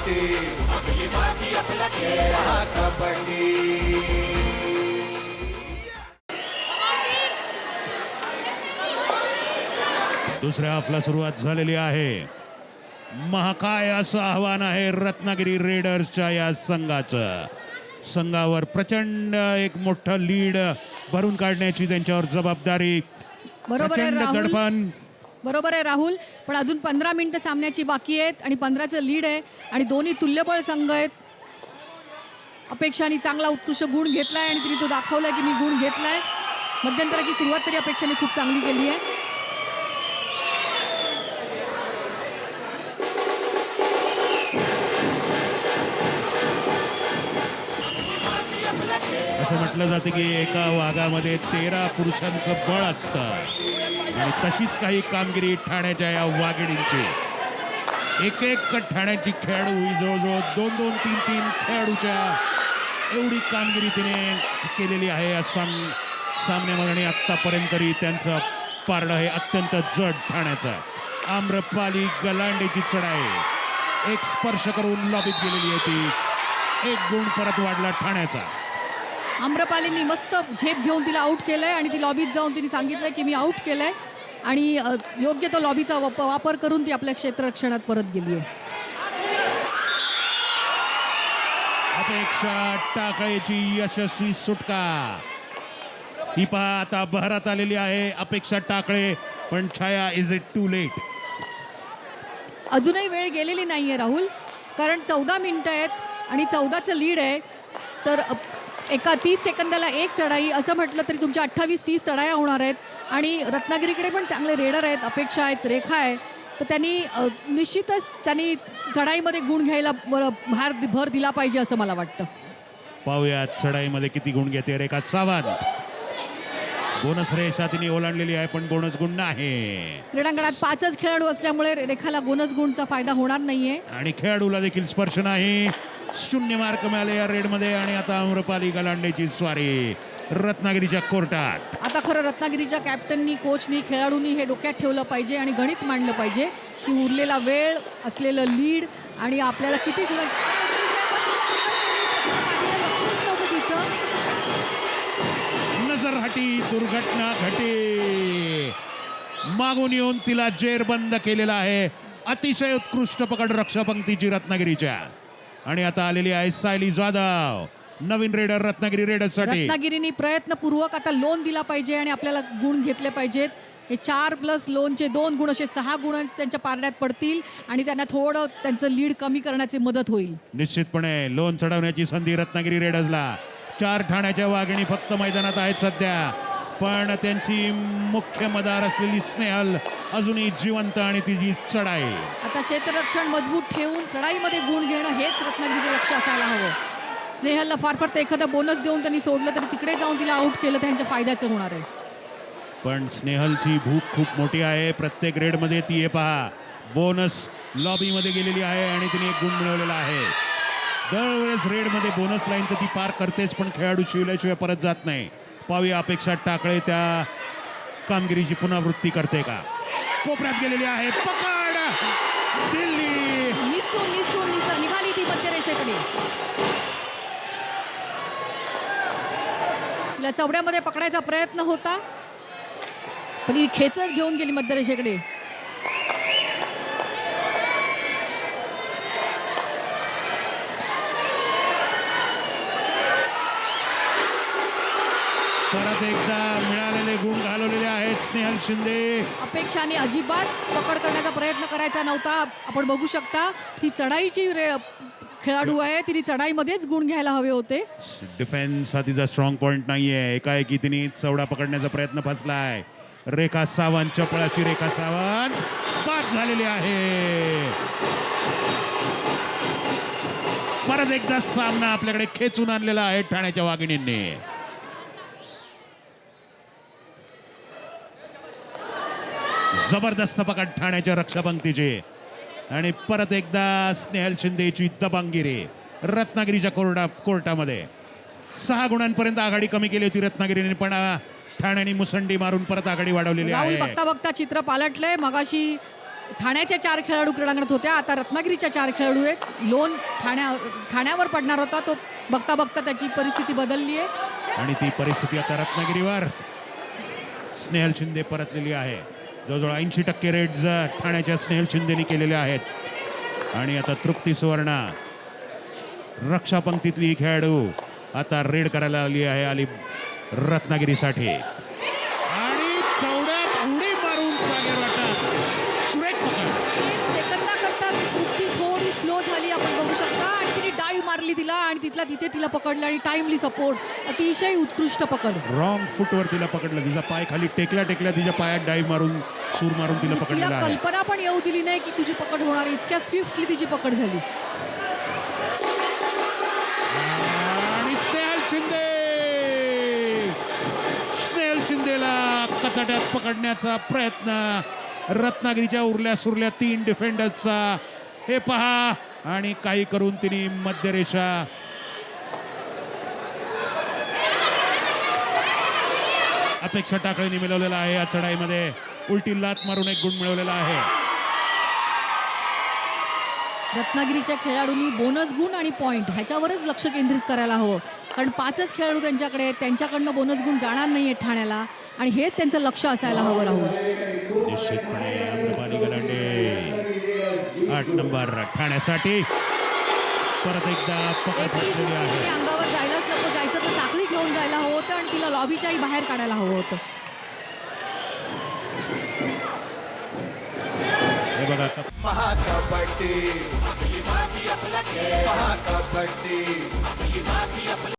कबड्डी आपली माती आपला खेळ हा कबड्डी. दुसऱ्या हाफला सुरुवात झालेली आहे. महाकाय असं आव्हान आहे रत्नागिरी रेडर्सच्या या संघाचं. संघावर प्रचंड एक मोठं लीड भरून काढण्याची त्यांच्यावर जबाबदारी. बरोबर आहे प्रचंड राहुल. दडपण. बरोबर आहे राहुल, पण अजून 15 मिनिटं सामन्याची बाकी आहेत आणि 15चं लीड आहे आणि दोन्ही तुल्यबळ संघ आहेत. अपेक्षाने चांगला उत्कृष्ट गुण घेतलाय आणि तिने तो दाखवलाय की मी गुण घेतलाय. मध्यंतराची सुरुवात तरी अपेक्षाने खूप चांगली केली आहे. असं म्हटलं जातं की एका वाघामध्ये 13 पुरुषांचं बळ असतं आणि तशीच काही कामगिरी ठाण्याच्या या वाघिणींची. एक एक ठाण्याची खेळाडू जवळजवळ 2-2, 3-3 खेळाडूच्या एवढी कामगिरी तिने केलेली आहे या सामन्यामध्ये आणि आत्तापर्यंत तरी त्यांचं पारडं हे अत्यंत जड ठाण्याचं. आम्रपाली गलांडेची चढाई एक स्पर्श करून लॉबीत गेलेली आहे ती. एक गुण परत वाढला ठाण्याचा. आम्रपालींनी मस्त झेप घेऊन तिला आऊट केलंय आणि ती लॉबीत जाऊन तिने सांगितलंय की मी आऊट केलंय आणि योग्य तो लॉबीचा वापर करून ती आपल्या क्षेत्ररक्षणात परत गेली आहे. अपेक्षा टाकळेची यशस्वी सुटका. ही पहा आता बहरात आलेली आहे अपेक्षा टाकळे, पण छाया इज इट टू लेट. अजूनही वेळ गेलेली नाहीये राहुल, कारण 14 मिनिटं आहेत आणि 14चं लीड आहे. तर एका 30 सेकंदाला एक चढाई असं म्हटलं तरी तुमच्या 28-30 चढाया होणार आहेत आणि रत्नागिरीकडे पण चांगले रेडर आहेत, अपेक्षा आहेत, रेखा आहे. तर त्यांनी निश्चितच त्यांनी चढाईमध्ये गुण घ्यायला भर दिला पाहिजे असं मला वाटतं. पाहूयात चढाईमध्ये किती गुण घेते रेखा सावंत. बोनस रेषा तिने ओलांडलेली आहे पण बोनस गुण नाही. क्रीडांगणात 5च खेळाडू असल्यामुळे रेखाला बोनस गुणचा फायदा होणार नाहीये आणि खेळाडूला देखील स्पर्श नाही. 0 मार्क मिळाले या रेडमध्ये आणि आता आम्रपाली गलांडेची स्वारी रत्नागिरीच्या कोर्टात. आता खरं रत्नागिरीच्या कॅप्टननी, कोचनी, खेळाडूंनी हे डोक्यात ठेवलं पाहिजे आणि गणित मांडलं पाहिजे की उरलेला वेळ, असलेलं लीड आणि आपल्याला किती गुणांची लक्षच नव्हतं तिचं. नजरहटी दुर्घटना घटी. मागून येऊन तिला जेरबंद केलेला आहे. अतिशय उत्कृष्ट पकड रक्षापंक्तीची रत्नागिरीच्या. आणि आता आलेली आहे सायली जाधव, नवीन रेडर रत्नागिरी रेडर्ससाठी. रत्नागिरीने प्रयत्नपूर्वक आता लोन दिला पाहिजे आणि आपल्याला गुण घेतले पाहिजेत. हे 4+ लोनचे 2 गुण असे 6 गुण त्यांच्या पारड्यात पडतील आणि त्यांना थोडं त्यांचं लीड कमी करण्याची मदत होईल. निश्चितपणे लोन चढवण्याची संधी रत्नागिरी रेडर्सला. 4 ठाण्याच्या वाघिणी फक्त मैदानात आहेत सध्या, पण त्यांची मुख्य मदार असलेली स्नेहल अजूनही जिवंत आणि तिची चढाई. आता क्षेत्ररक्षण मजबूत ठेवून चढाईमध्ये गुण घेणं हेच रत्नागिरीचं लक्ष असायला हवं. स्नेहलला फार तर एखादा बोनस देऊन त्यांनी सोडलं तरी तिकडे जाऊन तिला आऊट केलं त्यांच्या फायद्याचं होणार आहे. पण स्नेहलची भूक खूप मोठी आहे. प्रत्येक रेडमध्ये ती हे पहा बोनस लॉबीमध्ये गेलेली आहे आणि तिने एक गुण मिळवलेला आहे. दरवेळेस रेडमध्ये बोनस लाईन तर ती पार करतेच, पण खेळाडू शिवल्याशिवाय परत जात नाही. पाहूया अपेक्षा टाकळे त्या कामगिरीची पुनरावृत्ती करते का. कोपऱ्यात गेलेली आहे, पकड दिल्ली. निष्ठून निघाली ती मध्यरेषेकडे. तिला चवड्यामध्ये पकडायचा प्रयत्न होता पण ही खेचत घेऊन गेली मध्यरेषेकडे. परत एकदा मिळालेले गुण घालवलेले आहेत स्नेहल शिंदे. अपेक्षाने अजिबात पकड करण्याचा प्रयत्न करायचा नव्हता. आपण बघू शकता ती चढाईची खेळाडू आहे, तिने चढाईमध्येच गुण घ्यायला हवे होते. डिफेन्स हा तिचा स्ट्रॉंग पॉइंट नाहीये. एकाएकी तिने चवडा पकडण्याचा प्रयत्न फसलाय. रेखा सावंत, चपळाची रेखा सावंत बाद झालेली आहे. परत एकदा सामना आपल्याकडे खेचून आणलेला आहे ठाण्याच्या वाघिणींनी. जबरदस्त पकड ठाण्याच्या रक्षापंक्तीची आणि परत एकदा स्नेहल शिंदेची दबंगगिरी रत्नागिरीच्या कोर्टामध्ये. 6 गुणांपर्यंत आघाडी कमी केली होती रत्नागिरीने, पण ठाण्याने मुसंडी मारून परत आघाडी वाढवलेली आहे. बघता बघता चित्र पालटलंय. मगाशी ठाण्याच्या 4 खेळाडू क्रीडांगणात होत्या, आता रत्नागिरीच्या 4 खेळाडू आहेत. लोन ठाण्यावर पडणार होता, तो बघता बघता त्याची परिस्थिती बदलली आहे. आणि ती परिस्थिती आता रत्नागिरीवर. स्नेहल शिंदे परतलेली आहे. जवळजवळ 80% रेड्स ठाण्याच्या स्नेहल शिंदेनी केलेले आहेत. आणि आता तृप्ती सुवर्णा रक्षा पंक्तीतली खेळाडू आता रेड करायला आली रत्नागिरीसाठी. आणि चौड्यात उडी मारून जागेवर वाटत सुरेख पकड. सेकंदाकरता तृप्ती थोडी स्लो झाली, आपण बघू शकता. आणि तिने डाईव्ह मारली तिला आणि तिथे तिला पकडलं आणि टाइमली सपोर्ट. अतिशय उत्कृष्ट पकड. रॉंग फुटवर तिला पकडलं. तिचा पाय खाली टेकल्या तिच्या पायात डाईव्ह मारून सूर मारून तिला तिला पकडलेलं आहे. कल्पना पण येऊ दिली नाही की तुझी पकड होणार. इतक्या स्विफ्टली तिची पकड झाली. आणि स्नेहल शिंदेला कचाट्यात पकडण्याचा प्रयत्न रत्नागिरीच्या उरल्या सुरल्या 3 डिफेंडर्सचा. हे पहा. आणि काही करून तिने मध्यरेषा अपेक्षा टाकळीने मिळवलेला आहे. या चढाईमध्ये उलटी लात मारून 1 गुण मिळवलेला आहे. रत्नागिरीच्या खेळाडूंनी बोनस गुण आणि पॉइंट ह्याच्यावरच लक्ष केंद्रित करायला हवं, कारण 5च खेळाडू त्यांच्याकडे आहेत. त्यांच्याकडनं बोनस गुण जाणार नाहीये ठाण्याला आणि हेच त्यांचं लक्ष असायला हवं. राहुल निश्चितपणे आम्रपाली गलांडे 8 नंबर ठाण्यासाठी परत एकदा पकड फसलेली आहे. अंगावर जायलाच नको. जायचं तर साखळी घेऊन जायला हवं होतं आणि तिला लॉबीच्याही बाहेर काढायला हवं होतं. हे बघा महाकबड्डी आपली माती आपला खेळ महाकबड्डी आपली माती आपला